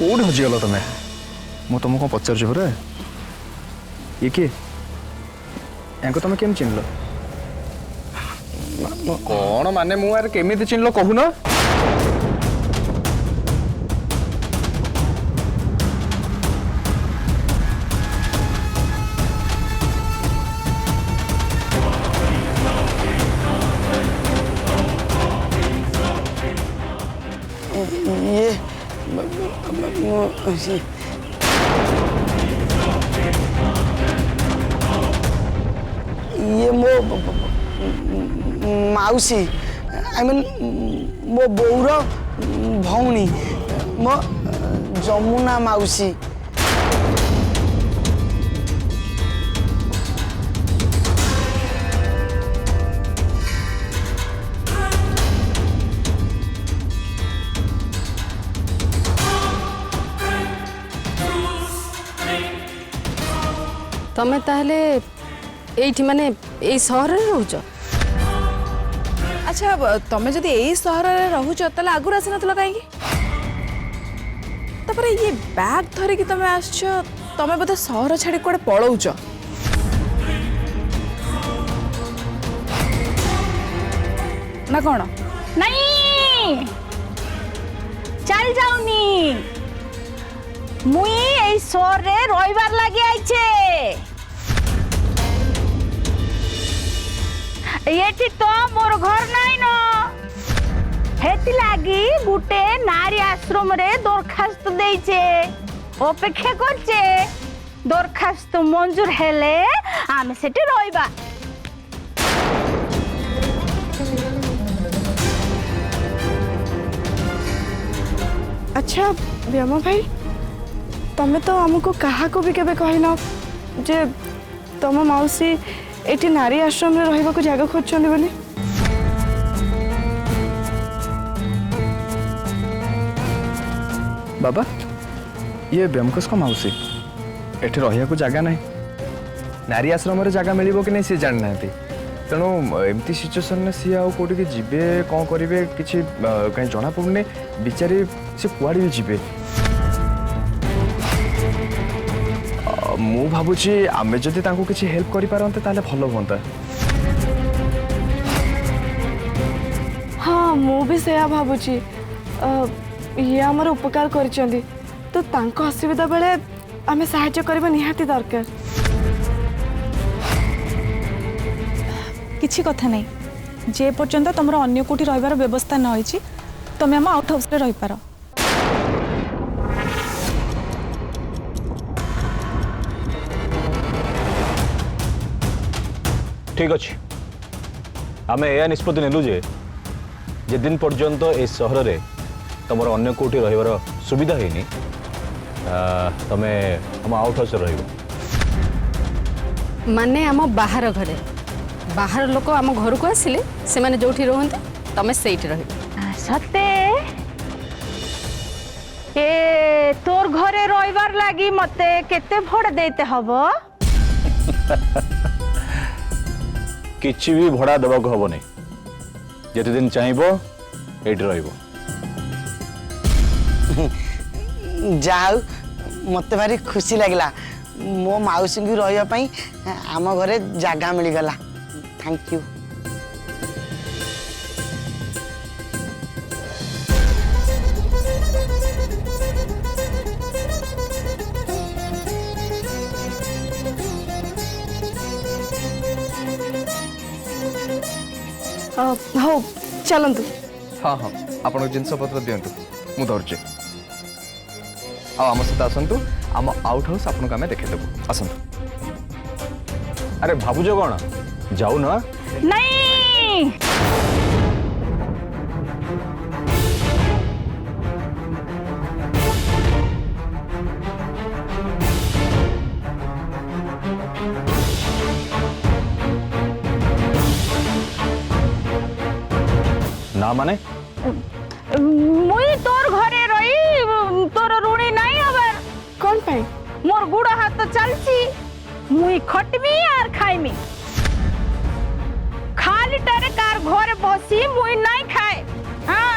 कौट हजिगल तुम मु तुमको पचार पूरा ये किए या तुम केम चिन्ह कौन माने मु यार केमी चिन्ह कहून ये मो माउसी आई मीन मो बौर भौणी मो जमुना माउसी तमें ताहले एठी माने ए शहर रे रहउछ अच्छा तमें जदि यही सहर में रोच ताले आगुर आसी नथिल काई तापर ये बैग धरी कि तमें आछ तमें बोधे सहर छाड़ी कोड़े पळौछ ना कौन नहीं चल जाऊनी मुई ए शहर रे रविवार लगे आइछे ये तो मोर घर नहीं न हेती लागी गुटे नारी आश्रम रे दरखास्त देइछे अपेक्षा करछे दरखास्त मंजूर हेले आमे सेठी रहिबा। अच्छा व्योम भाई तमें तो आमको कहा को भी केबे कहना जे तुम मौसी एटी नारी आश्रम रे रहिबा को जगह खोजछन बोली बाबा ये ब्योमकस को मौसी एठी रहिया को जगह नहीं नारी आश्रम रे जगह मिलिबो कि नहीं से जान नांती तेणु एमती सिचुएसन ने सी आउ कोटी के जिबे कोन करिवे किछि कहीं जणा पड़ने बिचारी से कुआडी भी जिबे मु भाबुची आमे जदि तांको किछि हेल्प करि पारंते ताले भलो होंता। हाँ मु भी सेया भाबुची ये हमर उपकार करचंदी तो तांको असुविधा बेले आमे सहायता करबा निहाती दरकार। किछि कथा नहीं जे पर्यंत तुमर अन्य कोठी रहिबार व्यवस्था न होइछि तमे हम आउट हाउस रे रहि पारो। ठीक अच्छे आम या निष्पत्ति नेलु जे दिन पर्यंत ए सहर रे तुम अन्य कोठी रहिबार सुविधा हैनी तमे हम आउट हाउस रे रहिबो माने आम बाहर घरे बाहर लोक आम घर को आसिले से माने जोठी रहंते तमे सेठी रहिबो। सते ए तोर घरे रविवार लागी मते केते भड़ देते हबो किछि भी भड़ा देबाक हबो नहीं जते दिन चाहिबो एठी रहिबो। जाऊ मते भारी खुशी लगला मो माउसी की रहिया पई आम घरे जगह मिल गला थैंक यू। हो चलंतु। हाँ हाँ आपण जिनस पत्र दिंतु मु धरजे आम सहित आसतु आम आउट हाउस आपन को आम देखेदेबू आसतु। अरे भाबुज कौन जाऊ ना नहीं ना माने मुई तोर घरे रही तोर ऋणी नहीं हबर कौन पाई मोर गुड़ हाथ चलसी मुई खटमी आर खाइमी खाली टारे कार घरे बसी मुई नहीं खाए। हाँ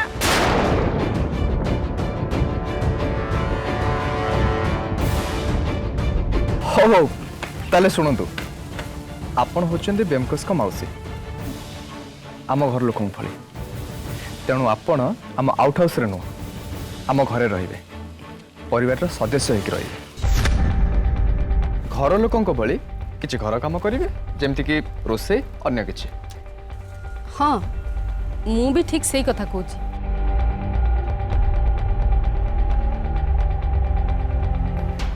ହଉ ହଉ ତାହେଲେ ଶୁଣନ୍ତୁ, ଆପଣ ହେଉଛନ୍ତି ବ୍ୟୋମକେଶଙ୍କ ମାଉସୀ, ଆମ ଘର ଲୋକଙ୍କ ଭଳି। ତେଣୁ ଆପଣ ଆମ ଆଉଟ୍ ହାଉସ୍ରେ ନୁହଁ, ଆମ ଘରେ ରହିବେ, ପରିବାରର ସଦସ୍ୟ ହେଇକି ରହିବେ। ଘର ଲୋକଙ୍କ ଭଳି କିଛି ଘର କାମ କରିବେ, ଯେମିତିକି ରୋଷେଇ, ଅନ୍ୟ କିଛି। ହଁ, ମୁଁ ବି ଠିକ୍ ସେଇ କଥା କହୁଛି।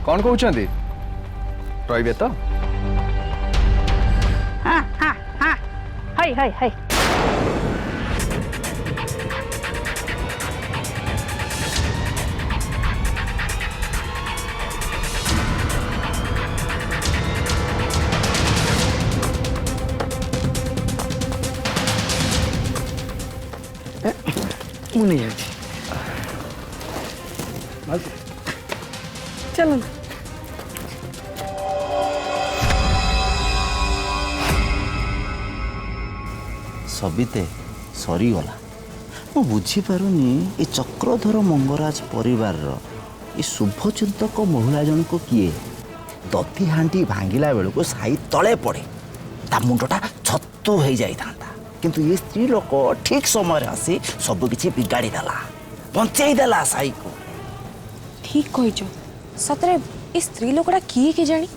କ'ଣ କହୁଛନ୍ତି, ରହିବେ ତ? ହଁ ହଁ ହଁ ହଇ ହଇ ହଇ ମୁଁ ନେଇ ଯାଉଛି। ଚାଲନ୍ତୁ। ସବିତେ ସରିଗଲା। ମୁଁ ବୁଝିପାରୁନି ଏ ଚକ୍ରଧର ମଙ୍ଗରାଜ ପରିବାରର ଏ ଶୁଭଚିନ୍ତକ ମହିଳା ଜଣକ କିଏ? ଦଧି ହାଣ୍ଡି ଭାଙ୍ଗିଲା ବେଳକୁ ସାଇ ତଳେ ପଡ଼େ, ତା ମୁଣ୍ଡଟା ଛତୁ ହେଇଯାଇଥାନ୍ତା, କିନ୍ତୁ ଏ ସ୍ତ୍ରୀ ଲୋକ ଠିକ୍ ସମୟରେ ଆସି ସବୁକିଛି ବିଗାଡ଼ି ଦେଲା, ବଞ୍ଚେଇ ଦେଲା ସାଇକୁ। ठीक कहीच सतरे ए स्त्री लोकटा किए के जानी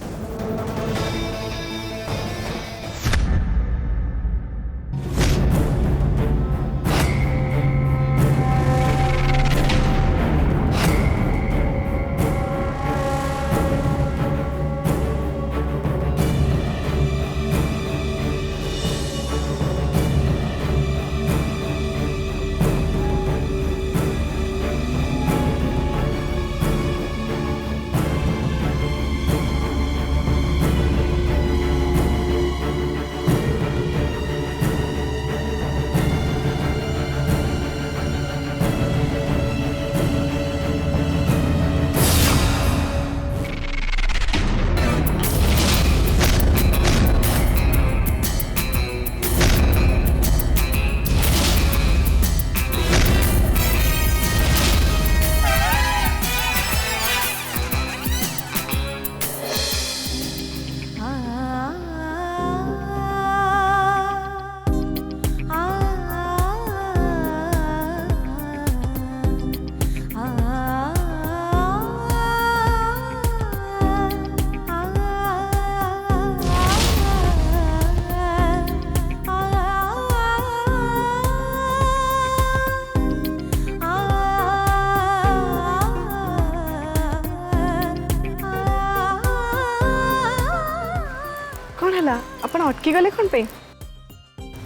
ଆପଣ ଅଟକି ଗଲେ କ'ଣ ପାଇଁ?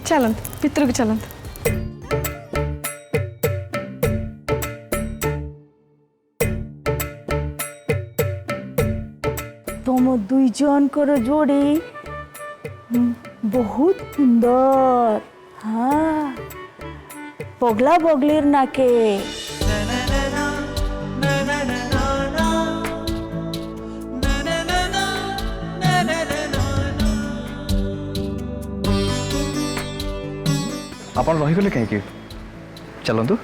ଚାଲନ୍ତୁ ଭିତରକୁ ଚାଲନ୍ତୁ। तुम दुई जनकर जोड़ी बहुत सुंदर। हाँ पगला बगलीर नाके ଆପଣ ରହିଗଲେ କାହିଁକି? ଚାଲନ୍ତୁ।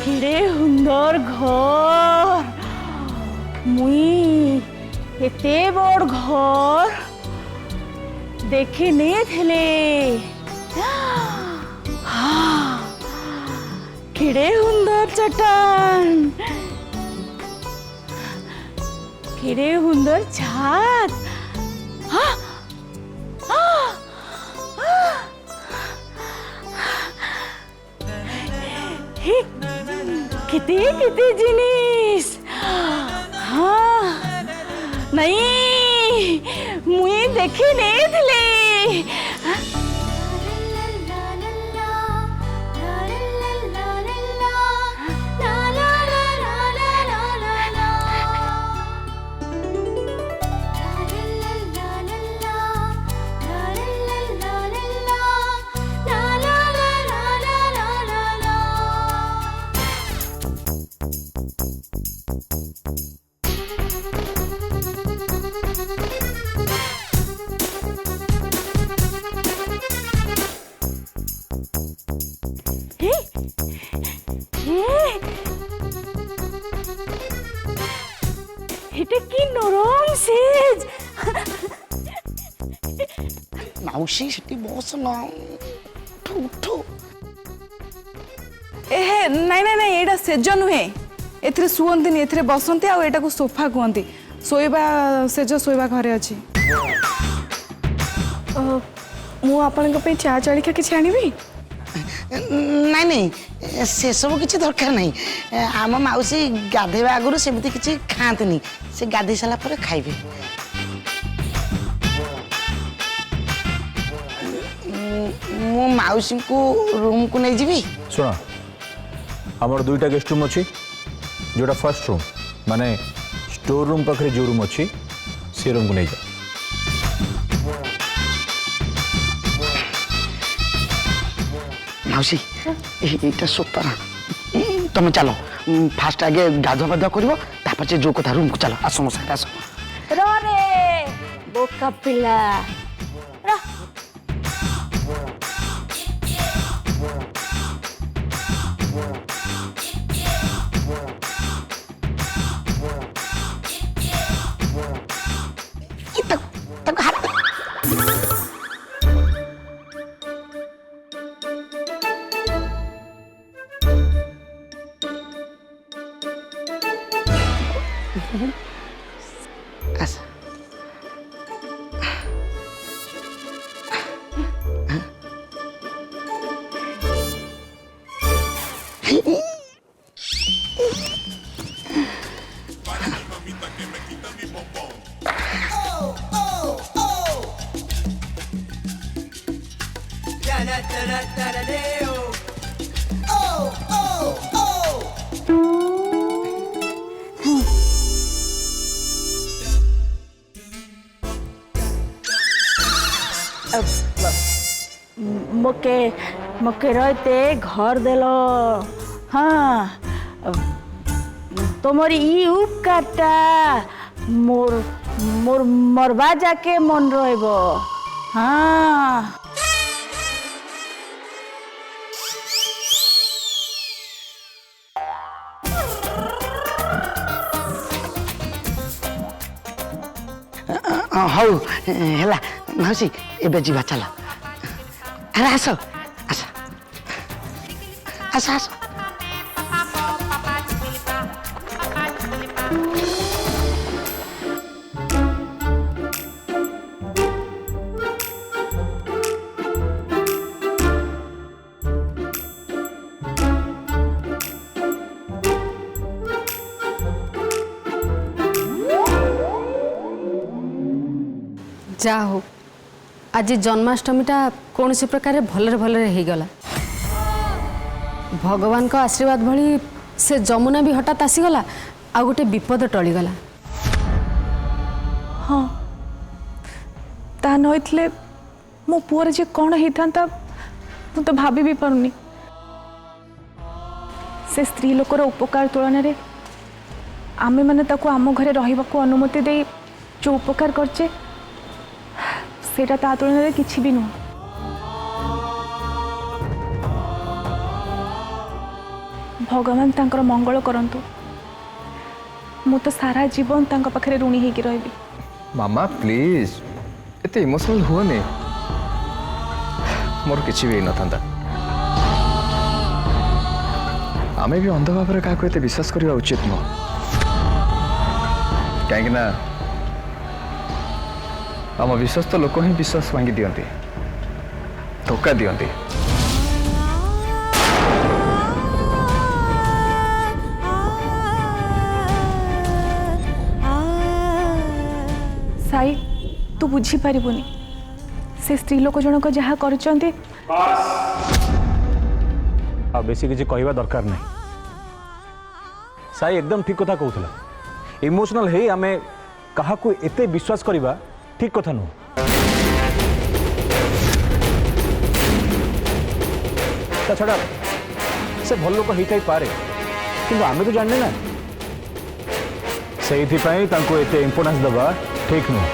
केड़े सुंदर घर, मुई एते बड़ घर देखी नहीं थे। केड़े सुंदर चट्टान, केड़े सुंदर छात। कितने कितने जिनिस। हाँ नहीं मुई देखी नहीं थी। এটা কি নরম সেজ। ମାଉସୀ ସେଠି ବସ ନା ଉଠ ଉଠ। ଏ ହେ ନାଇଁ ନାଇଁ ନାଇଁ ଏଇଟା ସେଜ ନୁହେଁ, ଏଥିରେ ଶୁଅନ୍ତିନି, ଏଥିରେ ବସନ୍ତି, ଆଉ ଏଇଟାକୁ ସୋଫା କୁହନ୍ତି। ଶୋଇବା ସେଜ ଶୋଇବା ଘରେ ଅଛି। ମୁଁ ଆପଣଙ୍କ ପାଇଁ ଚା ଜଳିଖିଆ କିଛି ଆଣିବି? ନାଇଁ ନାଇଁ ସେସବୁ କିଛି ଦରକାର ନାହିଁ। ଆମ ମାଉସୀ ଗାଧେଇବା ଆଗରୁ ସେମିତି କିଛି ଖାଆନ୍ତିନି, ସେ ଗାଧେଇ ସାରିଲା ପରେ ଖାଇବେ। ମୁଁ ମାଉସୀଙ୍କୁ ରୁମକୁ ନେଇଯିବି। ଶୁଣ, ଆମର ଦୁଇଟା ଗେଷ୍ଟ ରୁମ୍ ଅଛି। जोटा फर्स्ट रूम माने स्टोर रूम पाखे जो रूम अच्छी से रूम को नहीं जा। माउसी एटा सोफा तुम चलो फास्ट आगे गाधुआ पाधुआ कर जो कथा रूम को चलो। आस मो साथ आस। रे बोका पिला मोके मोके रहते घर देलो। हाँ तुम्हारी ई उपकारटा मोर मोर मरबा जाके मन रहबो। हाँ हौ हेला माउसी एबे जीवा चल। अरे आस आस आस आस। जा हो आज जन्माष्टमीटा कौन सी प्रकार भलरे भलरे हो गला। भगवान का आशीर्वाद भली से जमुना भी हठात आसीगला आ गोटे विपद टलीगला। हाँ ता नईले मो पुअर जे कौन होता मु तो भाभी भी पारुनी। से स्त्री लोकर उपकार तुलन में आमे माने ताको आम घरे रहिबाको अनुमति दे जो उपकार करचे सेटा ता तुलन में किछि भी नुह। भगवान तांकर मंगल करंतु। मु तो सारा जीवन तांका पाखरे ऋणी हेकी रहबी। मामा प्लीज एते इमोशनल हुअनी। मोर किछि भी न थांदा। आमे भी अंध भाव रे काको एते विश्वास करिया उचित न। काहे ना आम विश्वस्त लोक ही विश्वास भांगी दियंती, धोखा दियंती। साई तू बुझी पारिबुनी से स्त्री लोक जनक जहाँ करचंती। बेसी किसी कहवा दरकार नहीं। साई एकदम ठीक कथा कहूला। इमोशनल है आमे कहा को एते विश्वास करवा ठीक कथा नु। छड़ा से भल लोक होई पारे किंतु आमे तो जानने ना से एते इंपोर्टेंस दबा ठीक नुह।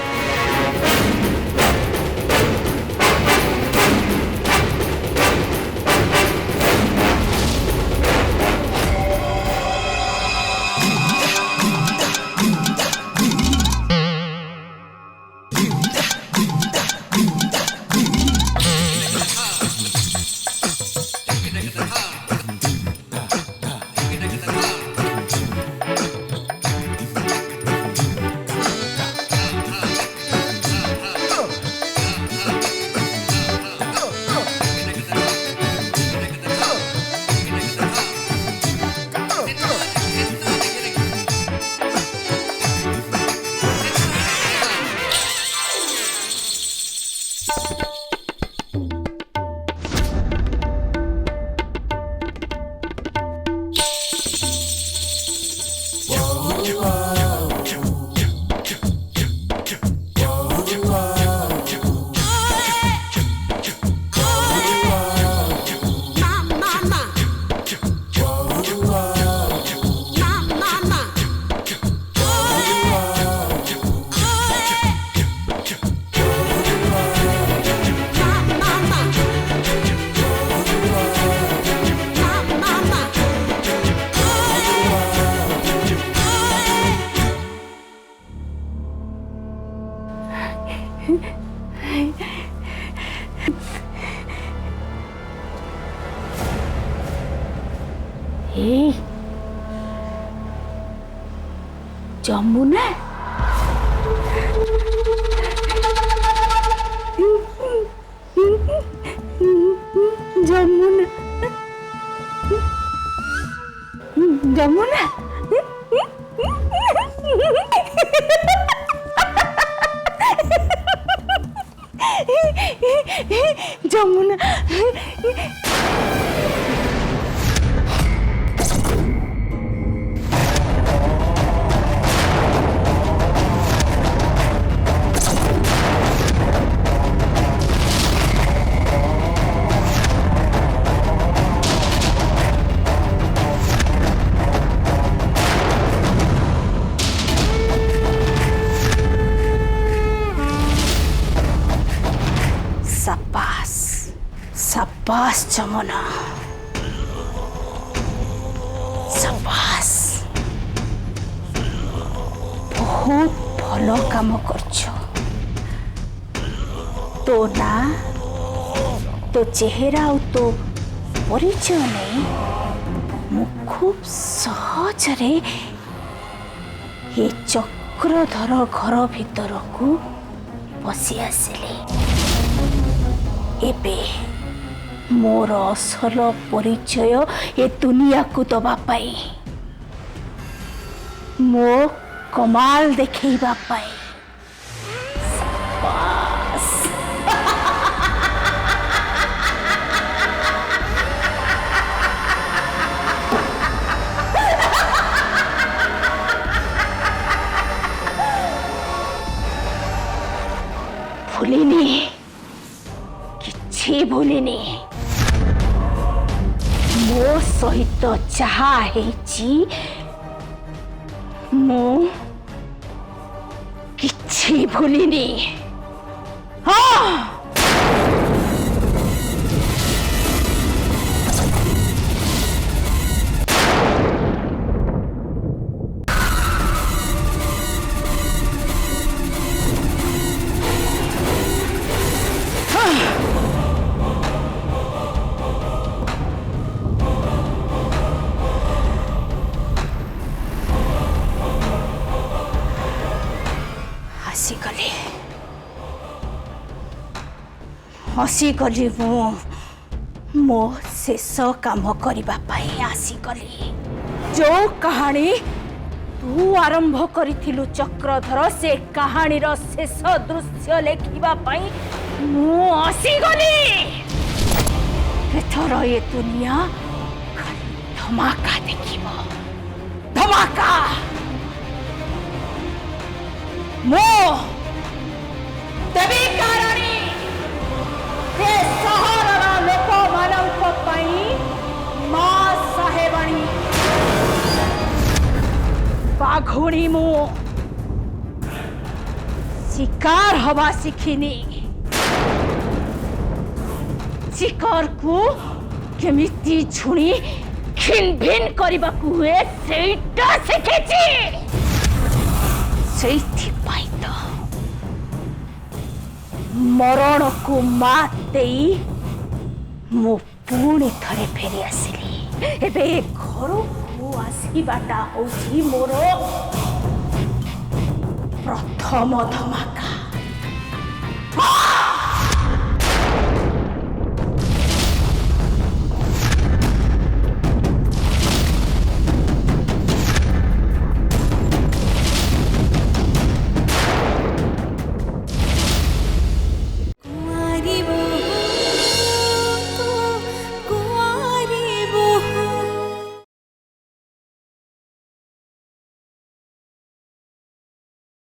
ए ଯମୁନା ଯମୁନା ଯମୁନା ଯମୁନା शाबाश ଯମୁନା शाबाश बहुत भल काम करछ तो ना तो चेहरा और तो परिचय नहीं मु खूब सहजरे ये चक्रधर घर भीतर को पशि आसिली एबे मोर असल परिचय ए दुनिया को दबा पाई मो कमाल देखैबा पाई शाबाश भूलिनी किछि भूलिनी मो सहित जहा हेची मो किछि भूलिनी हाँ हसीगली मो शेष काम करने आसीगली जो कहानी तू आरंभ करिथिलु चक्रधर से कहानी रो शेष दृश्य लेखिबा पई मु आसीगली एथर ये दुनिया खाली धमाका देखिबो धमाका मो देवी कारणी हे सहरर लोक मानव माँ साहेबाणी बाघुणी मु शिकार हवा शिखिनी शिकार को केमिति झुणी खिन भिन करबा को हुए सेटा शिखेची सेठी पाई तो मरण को मात देई मु पुणी थरे फेरी आसिली एबे घर को आसीबाटा होची मोर प्रथम धमाका